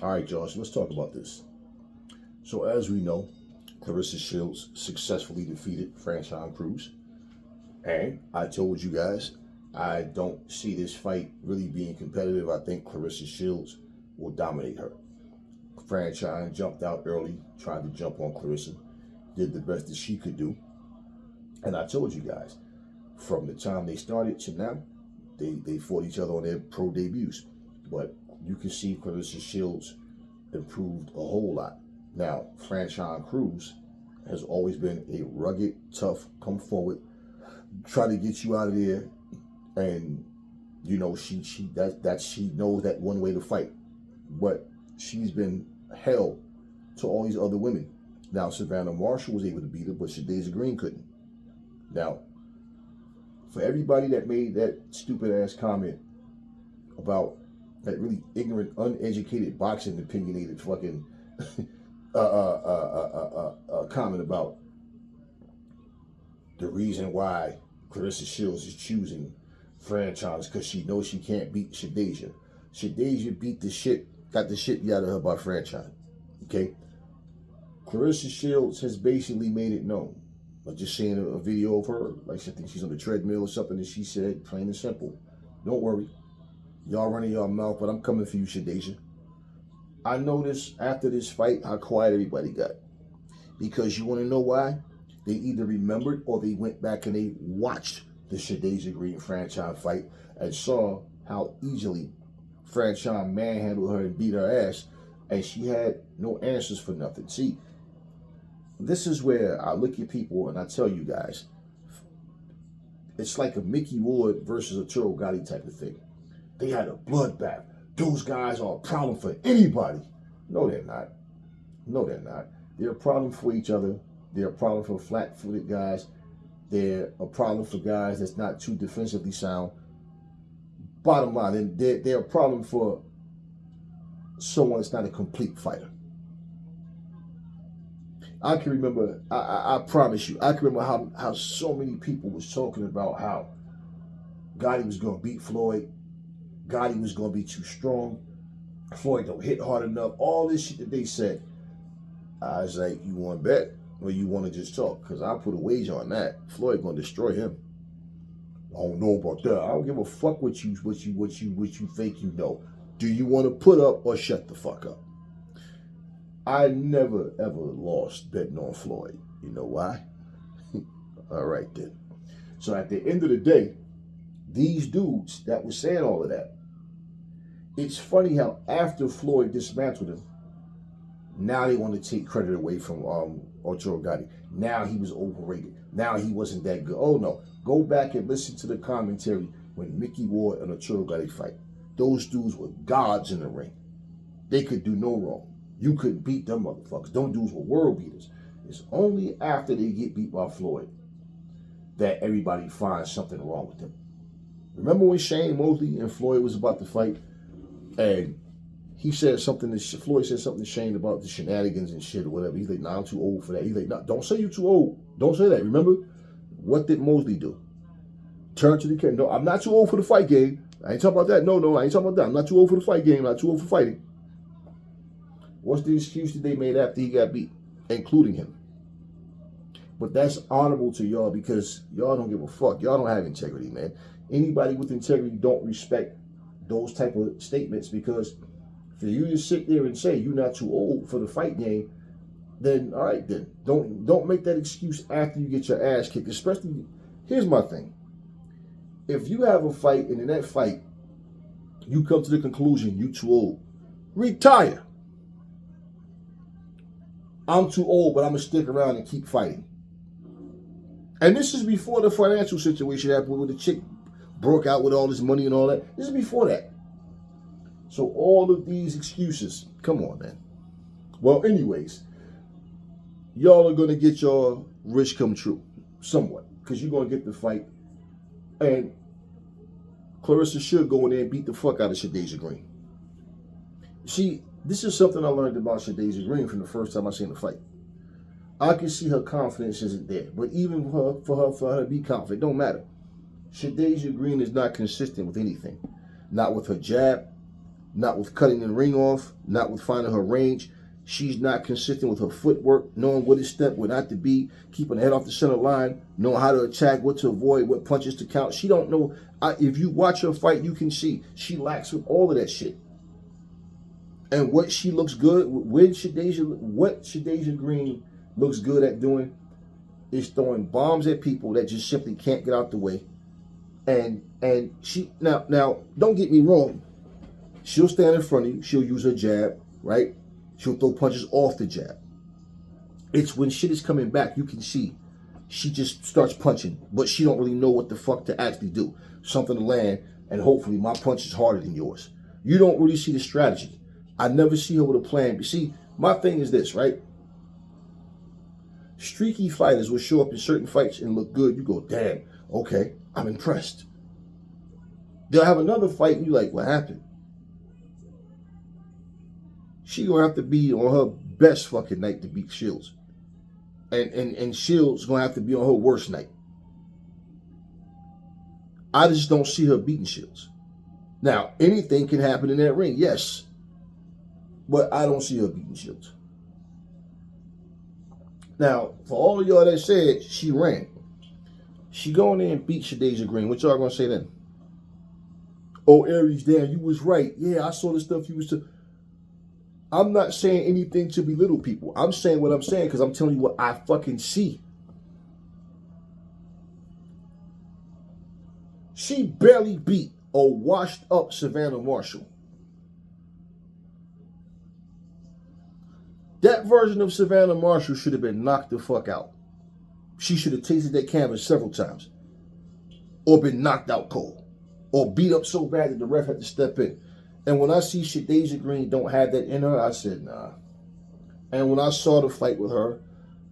All right, Josh, let's talk about this. So, as we know, Claressa Shields successfully defeated Franchon Cruz. And I told you guys, I don't see this fight really being competitive. I think Claressa Shields will dominate her. Franchon jumped out early, tried to jump on Claressa, did the best that she could do. And I told you guys, from the time they started to now, they fought each other on their pro debuts. But you can see Claressa Shields improved a whole lot. Now, Franchon Cruz has always been a rugged, tough, come forward, try to get you out of there, and you know she knows that one way to fight. But she's been hell to all these other women. Now, Savannah Marshall was able to beat her, but Shadasia Green couldn't. Now, for everybody that made that stupid ass comment about that really ignorant, uneducated, boxing opinionated fucking comment about the reason why Claressa Shields is choosing franchise because she knows she can't beat Shadasia. Shadasia got the shit beat out of her by franchise. Okay? Claressa Shields has basically made it known. I just seeing a video of her, like I think she's on the treadmill or something, and she said, plain and simple, don't worry. Y'all running your mouth, but I'm coming for you, Shadasia. I noticed after this fight how quiet everybody got. Because you want to know why? They either remembered or they went back and they watched the Shadasia Green franchise fight and saw how easily franchise manhandled her and beat her ass, and she had no answers for nothing. See, this is where I look at people and I tell you guys, it's like a Mickey Ward versus a Turo Gotti type of thing. They had a bloodbath. Those guys are a problem for anybody. No, they're not. No, they're not. They're a problem for each other. They're a problem for flat-footed guys. They're a problem for guys that's not too defensively sound. Bottom line, they're a problem for someone that's not a complete fighter. I can remember, I promise you, I can remember how so many people was talking about how Gotti was going to beat Floyd. Gotti was going to be too strong. Floyd don't hit hard enough. All this shit that they said. I was like, you want to bet or you want to just talk? Because I put a wager on that. Floyd going to destroy him. I don't know about that. I don't give a fuck what you think you know. Do you want to put up or shut the fuck up? I never ever lost betting on Floyd. You know why? All right then. So at the end of the day, these dudes that were saying all of that, it's funny how after Floyd dismantled him, now they want to take credit away from Arturo Gatti. Now he was overrated. Now he wasn't that good. Oh no. Go back and listen to the commentary when Mickey Ward and Arturo Gatti fight. Those dudes were gods in the ring. They could do no wrong. You couldn't beat them motherfuckers. Them dudes were world beaters. It's only after they get beat by Floyd that everybody finds something wrong with them. Remember when Shane Mosley and Floyd was about to fight, and he said something to Floyd said something to Shane about the shenanigans and shit or whatever. He's like, "Nah, I'm too old for that." He's like, "Nah, don't say you're too old. Don't say that." Remember, what did Mosley do? Turn to the camera. No, I'm not too old for the fight game. I ain't talking about that. No, I ain't talking about that. I'm not too old for the fight game. I'm not too old for fighting. What's the excuse that they made after he got beat, including him? But that's honorable to y'all because y'all don't give a fuck. Y'all don't have integrity, man. Anybody with integrity don't respect those type of statements, because for you to sit there and say you're not too old for the fight game, then all right then. Don't make that excuse after you get your ass kicked. Especially, here's my thing. If you have a fight and in that fight you come to the conclusion you too old, retire. I'm too old, but I'm going to stick around and keep fighting. And this is before the financial situation happened where the chick broke out with all this money and all that. This is before that. So all of these excuses, come on, man. Well, anyways, y'all are going to get your wish come true, somewhat, because you're going to get the fight. And Claressa should go in there and beat the fuck out of Shadasia Green. See, this is something I learned about Shadasia Green from the first time I seen the fight. I can see her confidence isn't there. But even for her to be confident, don't matter. Shadasia Green is not consistent with anything. Not with her jab, not with cutting the ring off, not with finding her range. She's not consistent with her footwork, knowing what is step, what not to be, keeping her head off the center line, knowing how to attack, what to avoid, what punches to count. She don't know. If you watch her fight, you can see she lacks with all of that shit. And what she looks good with Shadasia Green looks good at doing is throwing bombs at people that just simply can't get out the way. And she now don't get me wrong. She'll stand in front of you. She'll use her jab, right? She'll throw punches off the jab. It's when shit is coming back, you can see she just starts punching, but she don't really know what the fuck to actually do. Something to land, and hopefully my punch is harder than yours. You don't really see the strategy. I never see her with a plan. But see, my thing is this, right? Streaky fighters will show up in certain fights and look good. You go, damn, okay, I'm impressed. They'll have another fight and you're like, what happened? She gonna have to be on her best fucking night to beat Shields. And Shields gonna have to be on her worst night. I just don't see her beating Shields. Now, anything can happen in that ring, yes. But I don't see her beating Shields. Now, for all of y'all that said she ran, she go in there and beat Shadasia Green. What y'all gonna say then? Oh, Aries, damn, you was right. Yeah, I saw the stuff you was to. I'm not saying anything to belittle people. I'm saying what I'm saying because I'm telling you what I fucking see. She barely beat a washed up Savannah Marshall. That version of Savannah Marshall should have been knocked the fuck out. She should have tasted that canvas several times. Or been knocked out cold. Or beat up so bad that the ref had to step in. And when I see Shadasia Green don't have that in her, I said, nah. And when I saw the fight with her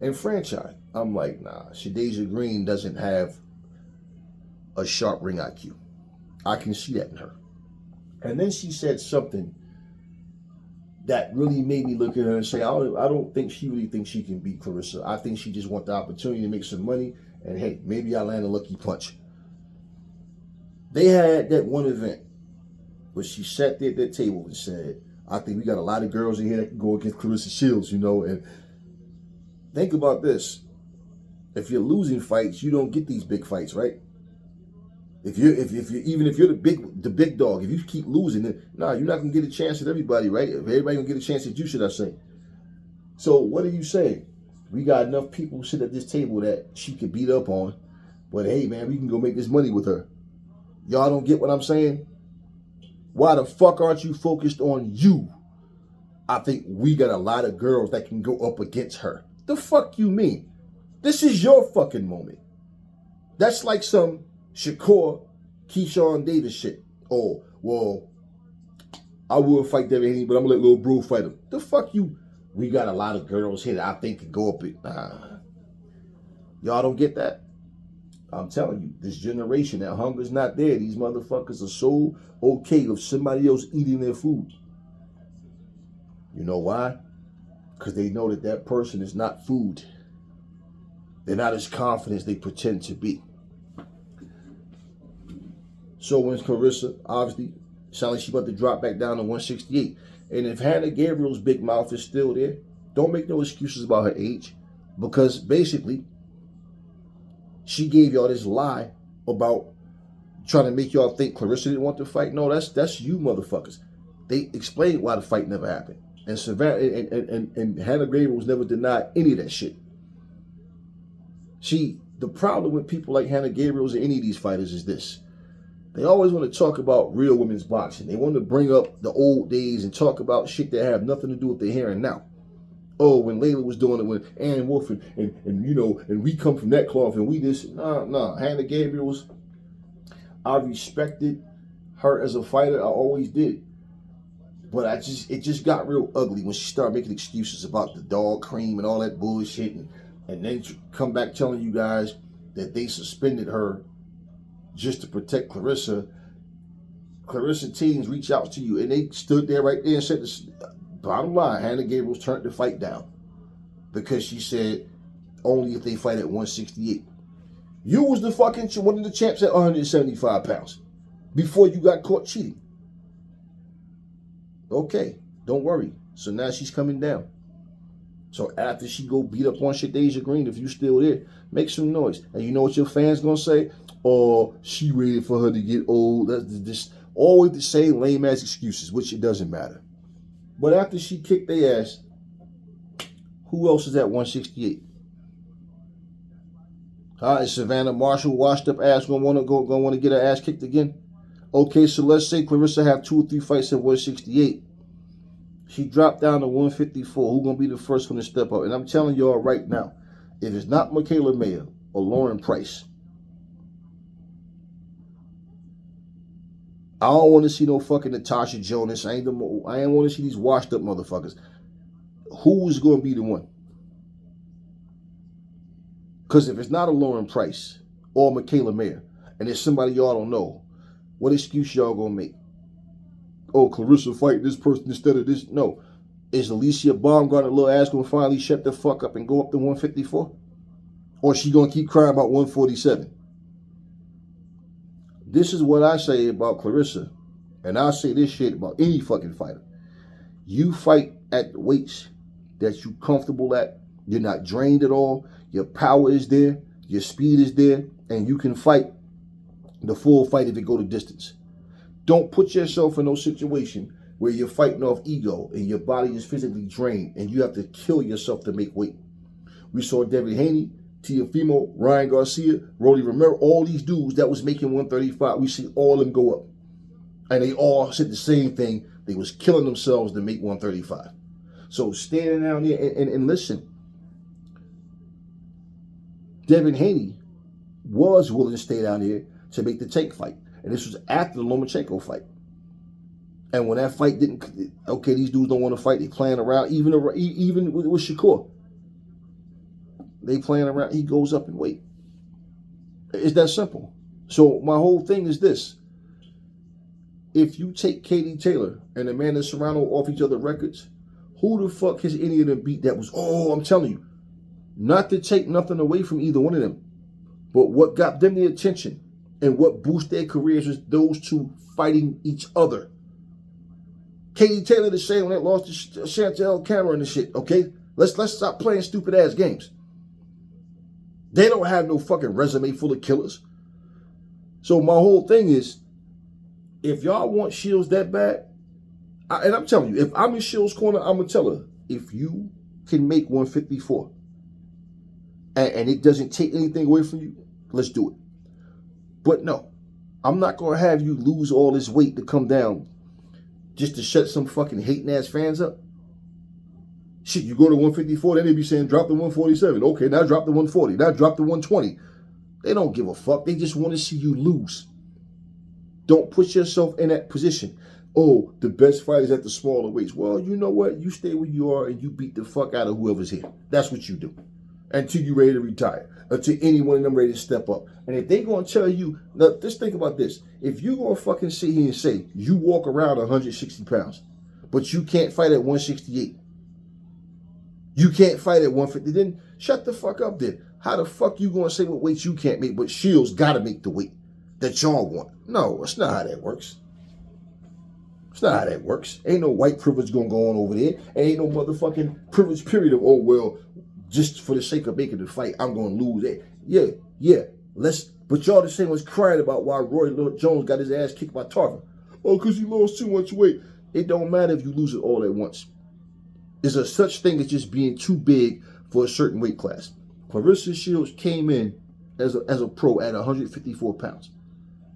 in franchise, I'm like, nah, Shadasia Green doesn't have a sharp ring IQ. I can see that in her. And then she said something that really made me look at her and say, I don't think she really thinks she can beat Claressa. I think she just wants the opportunity to make some money. And hey, maybe I land a lucky punch. They had that one event where she sat there at that table and said, I think we got a lot of girls in here that can go against Claressa Shields, you know. And think about this. If you're losing fights, you don't get these big fights, right? If you're the big dog, if you keep losing, then you're not gonna get a chance at everybody, right? If everybody gonna get a chance at you, should I say? So what are you saying? We got enough people sit at this table that she could beat up on, but hey man, we can go make this money with her. Y'all don't get what I'm saying? Why the fuck aren't you focused on you? I think we got a lot of girls that can go up against her. The fuck you mean? This is your fucking moment. That's like some Shakur, Keyshawn Davis shit. Oh, well, I will fight Devin Haney, but I'm gonna let Lil Bro fight him. The fuck you? We got a lot of girls here that I think can go up it. Y'all don't get that? I'm telling you, this generation, that hunger's not there. These motherfuckers are so okay with somebody else eating their food. You know why? Because they know that that person is not food. They're not as confident as they pretend to be. So when Claressa, obviously, sounds like she's about to drop back down to 168. And if Hannah Gabriel's big mouth is still there, don't make no excuses about her age. Because basically, she gave y'all this lie about trying to make y'all think Claressa didn't want to fight. No, that's you motherfuckers. They explained why the fight never happened. And Savannah and Hannah Gabriel was never denied any of that shit. See, the problem with people like Hannah Gabriel and any of these fighters is this. They always want to talk about real women's boxing. They want to bring up the old days and talk about shit that have nothing to do with the here and now. Oh, when Layla was doing it with Ann Wolf and you know, and we come from that cloth and we this. Nah. Hannah Gabriel's, I respected her as a fighter. I always did. But it just got real ugly when she started making excuses about the dog cream and all that bullshit. And then come back telling you guys that they suspended her just to protect Claressa. Claressa teams reach out to you and they stood there right there and said this. Bottom line, Hannah Gabriel turned the fight down because she said only if they fight at 168. You was the fucking one of the champs at 175 pounds before you got caught cheating. Okay, don't worry. So now she's coming down. So after she go beat up on Shadasia Green, if you still there, make some noise. And you know what your fans gonna say? Oh, she waited for her to get old. That's just always the same lame ass excuses, which it doesn't matter. But after she kicked their ass, who else is at 168? Is Savannah Marshall washed up ass gonna want to get her ass kicked again? Okay, so let's say Claressa have 2 or 3 fights at 168. She dropped down to 154. Who's gonna be the first one to step up? And I'm telling y'all right now, if it's not Michaela Mayer or Lauren Price, I don't want to see no fucking Natasha Jonas. I ain't want to see these washed up motherfuckers. Who is going to be the one? Because if it's not a Lauren Price or Michaela Mayer, and it's somebody y'all don't know, what excuse y'all gonna make? Oh, Claressa fighting this person instead of this. No. Is Alicia Baumgartner little ass gonna finally shut the fuck up and go up to 154? Or is she gonna keep crying about 147? This is what I say about Claressa, and I say this shit about any fucking fighter. You fight at the weights that you comfortable at. You're not drained at all. Your power is there. Your speed is there. And you can fight the full fight if it go to distance. Don't put yourself in no situation where you're fighting off ego and your body is physically drained and you have to kill yourself to make weight. We saw Devin Haney, Teofimo, Ryan Garcia, Rolly Romero, all these dudes that was making 135. We see all of them go up. And they all said the same thing. They was killing themselves to make 135. So standing down there and listen, Devin Haney was willing to stay down there to make the Tank fight. And this was after the Lomachenko fight. And when that fight didn't, okay, these dudes don't want to fight. They playing around, even with Shakur. They playing around. He goes up in weight. It's that simple. So my whole thing is this. If you take Katie Taylor and Amanda Serrano off each other records, who the fuck has any of them beat that was, I'm telling you, not to take nothing away from either one of them, but what got them the attention and what boosted their careers was those two fighting each other. Katie Taylor the same when that lost to Chantel Cameron and shit, okay? Let's stop playing stupid ass games. They don't have no fucking resume full of killers. So my whole thing is, if y'all want Shields that bad, and I'm telling you, if I'm in Shields' corner, I'm going to tell her, if you can make 154 and it doesn't take anything away from you, let's do it. But no, I'm not going to have you lose all this weight to come down just to shut some fucking hating ass fans up. Shit, you go to 154, then they be saying drop the 147. Okay, now drop the 140. Now drop the 120. They don't give a fuck. They just want to see you lose. Don't put yourself in that position. Oh, the best fight is at the smaller weights. Well, you know what? You stay where you are and you beat the fuck out of whoever's here. That's what you do. Until you're ready to retire. Until anyone of them ready to step up. And if they going to tell you, now, just think about this. If you going to fucking sit here and say you walk around 160 pounds, but you can't fight at 168. You can't fight at 150. Then shut the fuck up then. How the fuck you going to say what weights you can't make, but Shields got to make the weight that y'all want? No, it's not how that works. It's not how that works. Ain't no white privilege going to go on over there. Ain't no motherfucking privilege period of, oh, well, just for the sake of making the fight, I'm going to lose it. Yeah. But y'all the same ones crying about why Roy Jones got his ass kicked by Tarver. Oh, because he lost too much weight. It don't matter if you lose it all at once. There's a such thing as just being too big for a certain weight class. Claressa Shields came in as a pro at 154 pounds.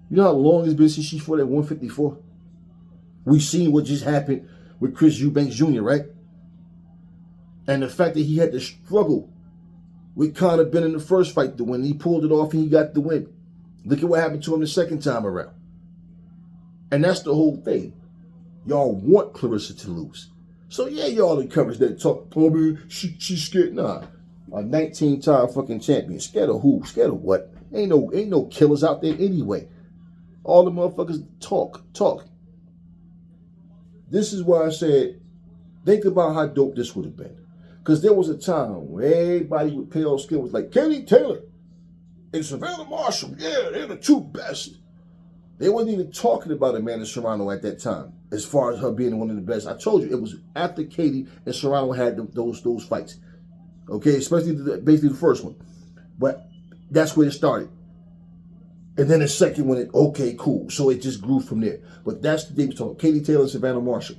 You know how long it's been since she fought at 154? We've seen what just happened with Chris Eubanks Jr., right? And the fact that he had to struggle with Conor Benn in the first fight to win. He pulled it off and he got the win. Look at what happened to him the second time around. And that's the whole thing. Y'all want Claressa to lose. So yeah, y'all encourage that talk. Oh man, she's scared. Nah. A 19-time fucking champion. Scared of who? Scared of what? Ain't no killers out there anyway. All the motherfuckers talk. This is why I said, think about how dope this would have been. Because there was a time where everybody with pale skin was like, Katie Taylor and Savannah Marshall, yeah, they're the two best. They wasn't even talking about Amanda Serrano at that time. as far as her being one of the best. I told you, it was after Katie and Serrano had those fights. Okay, especially basically the first one. But that's where it started. And then the second one, okay, cool. So it just grew from there. But that's the thing. So Katie Taylor and Savannah Marshall.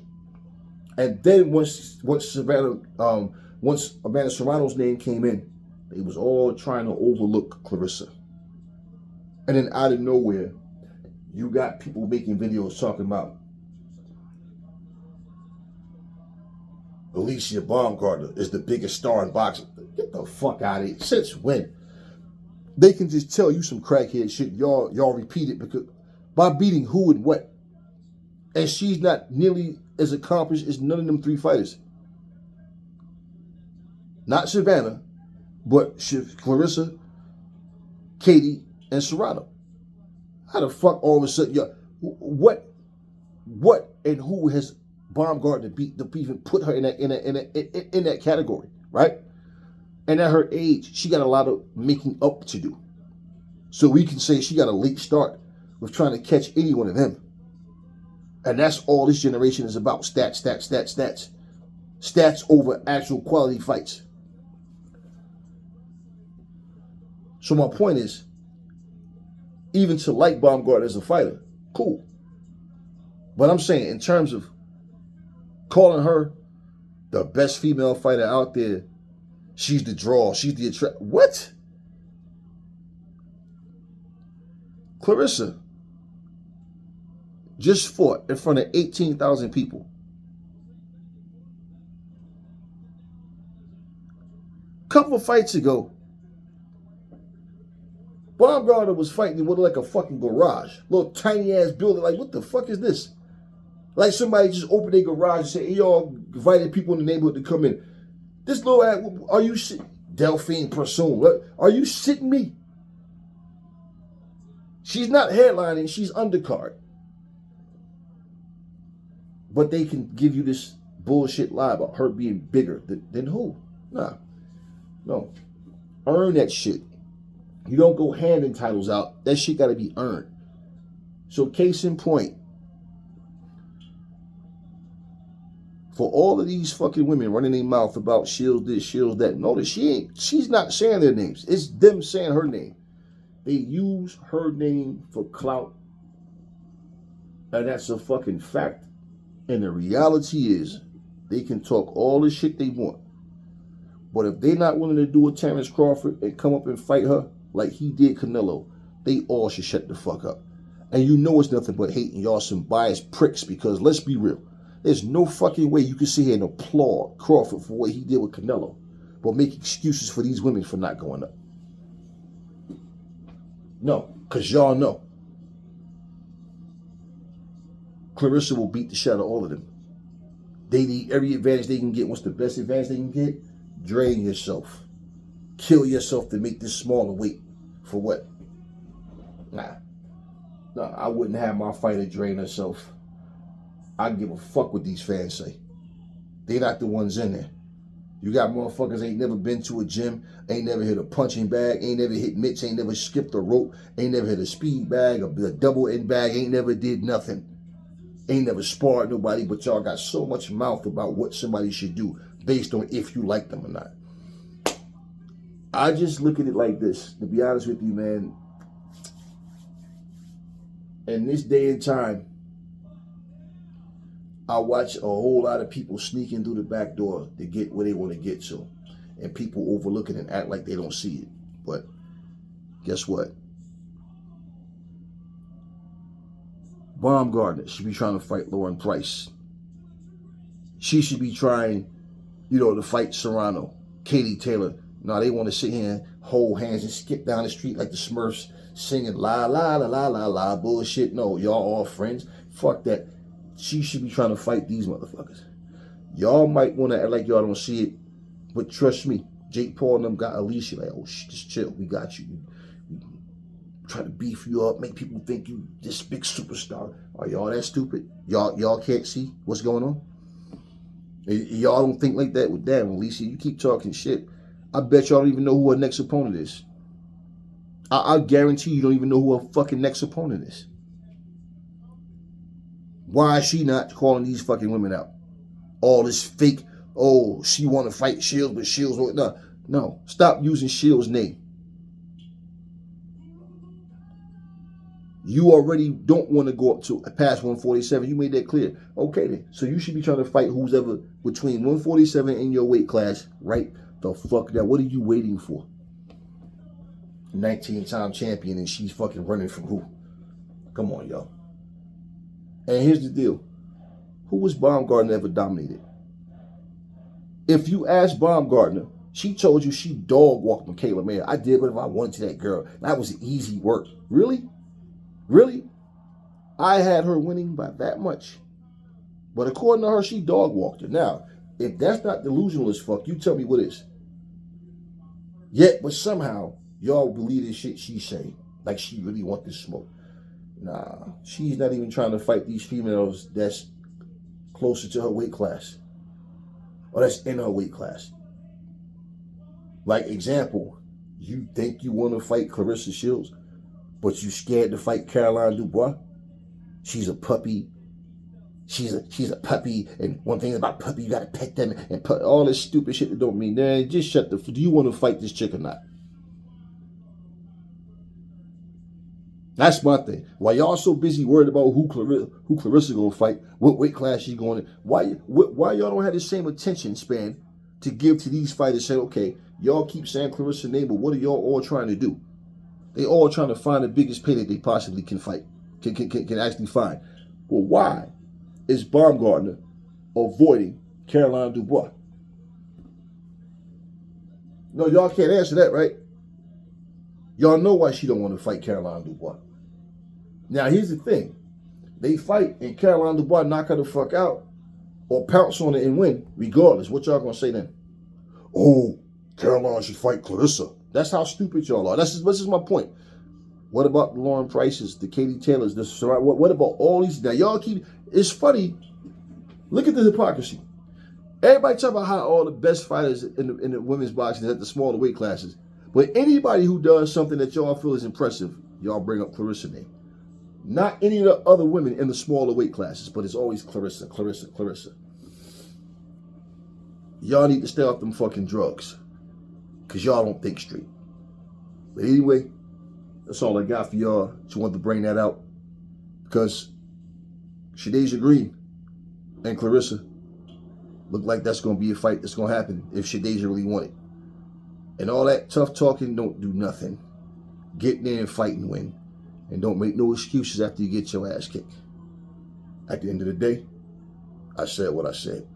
And then once Amanda Serrano's name came in, they was all trying to overlook Claressa. And then out of nowhere, you got people making videos talking about Alicia Baumgartner is the biggest star in boxing. Get the fuck out of here. Since when? They can just tell you some crackhead shit. Y'all repeat it because by beating who and what. And she's not nearly as accomplished as none of them three fighters. Not Savannah, but Claressa, Katie, and Serrano. How the fuck all of a sudden, what and who has Baumgartner beat to even put her in that category, right? And at her age, she got a lot of making up to do. So we can say she got a late start with trying to catch any one of them. And that's all this generation is about. Stats, stats, stats, stats. Stats over actual quality fights. So my point is, even to like Baumgartner as a fighter, cool. But I'm saying in terms of calling her the best female fighter out there, she's the draw, she's the attract. What? Claressa just fought in front of 18,000 people. Couple of fights ago, Baumgartner was fighting with like a fucking garage. Little tiny ass building. Like, what the fuck is this? Like somebody just opened their garage and said, hey, y'all invited people in the neighborhood to come in. This little ass, are you Delphine Persoon, are you shitting me? She's not headlining, she's undercard. But they can give you this bullshit lie about her being bigger than who? Nah. No. Earn that shit. You don't go handing titles out. That shit got to be earned. So case in point, for all of these fucking women running their mouth about Shields this, Shields that, notice she's not saying their names. It's them saying her name. They use her name for clout. And that's a fucking fact. And the reality is, they can talk all the shit they want. But if they're not willing to do a Terrence Crawford and come up and fight her like he did Canelo, they all should shut the fuck up. And you know it's nothing but hate and y'all some biased pricks because let's be real. There's no fucking way you can sit here and applaud Crawford for what he did with Canelo, but make excuses for these women for not going up. No, because y'all know Claressa will beat the shit out of all of them. They need every advantage they can get. What's the best advantage they can get? Drain yourself. Kill yourself to make this smaller weight. For what? Nah, I wouldn't have my fighter drain herself. I give a fuck what these fans say. They're not the ones in there. You got motherfuckers ain't never been to a gym, ain't never hit a punching bag, ain't never hit mitts, ain't never skipped a rope, ain't never hit a speed bag, a double end bag, ain't never did nothing. Ain't never sparred nobody, but y'all got so much mouth about what somebody should do based on if you like them or not. I just look at it like this, to be honest with you, man. In this day and time, I watch a whole lot of people sneaking through the back door to get where they want to get to. And people overlook it and act like they don't see it. But guess what? Baumgartner should be trying to fight Lauren Price. She should be trying, to fight Serrano, Katie Taylor. No, they want to sit here and hold hands and skip down the street like the Smurfs singing la la la la la la bullshit. No, y'all all friends. Fuck that. She should be trying to fight these motherfuckers. Y'all might want to act like y'all don't see it, but trust me, Jake Paul and them got Alicia like, oh shit, just chill, we got you. We try to beef you up, make people think you this big superstar. Are y'all that stupid? Y'all can't see what's going on? Y'all don't think like that with that, Alicia. You keep talking shit. I bet y'all don't even know who her next opponent is. I guarantee you don't even know who her fucking next opponent is. Why is she not calling these fucking women out? All this fake, oh, she want to fight Shields, but Shields won't. No, stop using Shields' name. You already don't want to go up to past 147. You made that clear. Okay then. So you should be trying to fight who's ever between 147 in your weight class right the fuck now. What are you waiting for? 19-time champion and she's fucking running from who? Come on, y'all. And here's the deal. Who was Baumgartner ever dominated? If you ask Baumgartner, she told you she dog walked Michaela Mayer. I did whatever I wanted to that girl. That was easy work. Really? Really? I had her winning by that much. But according to her, she dog walked her. Now, if that's not delusional as fuck, you tell me what is. Yet, but somehow, y'all believe this shit she's saying. Like she really want this smoke. Nah, she's not even trying to fight these females that's closer to her weight class. Or that's in her weight class. Like, example, you think you want to fight Claressa Shields, but you scared to fight Caroline Dubois? She's a puppy. She's a puppy, and one thing about puppy, you gotta pet them and put all this stupid shit that don't mean that. Just shut the. Do you want to fight this chick or not? That's my thing. Why y'all so busy worried about who Claressa gonna fight, what weight class she going in? Why y'all don't have the same attention span to give to these fighters? Say, okay, y'all keep saying Claressa's name, but what are y'all all trying to do? They all trying to find the biggest pay that they possibly can fight, can actually find. Well, why is Baumgartner avoiding Caroline Dubois? No, y'all can't answer that, right? Y'all know why she don't want to fight Caroline Dubois. Now, here's the thing. They fight and Caroline Dubois knock her the fuck out or pounce on it and win, regardless. What y'all going to say then? Oh, Caroline should fight Claressa. That's how stupid y'all are. This is my point. What about the Lauren Prices, the Katie Taylors, what about all these? Now, y'all keep, it's funny. Look at the hypocrisy. Everybody talk about how all the best fighters in the women's boxing is at the smaller weight classes. But anybody who does something that y'all feel is impressive, y'all bring up Claressa name. Not any of the other women in the smaller weight classes, but it's always Claressa. Y'all need to stay off them fucking drugs. Because y'all don't think straight. But anyway, that's all I got for y'all. Just wanted to bring that out. Because Shadasia Green and Claressa look like that's going to be a fight that's going to happen if Shadasia really won it. And all that tough talking don't do nothing. Get in there and fight and win. And don't make no excuses after you get your ass kicked. At the end of the day, I said what I said.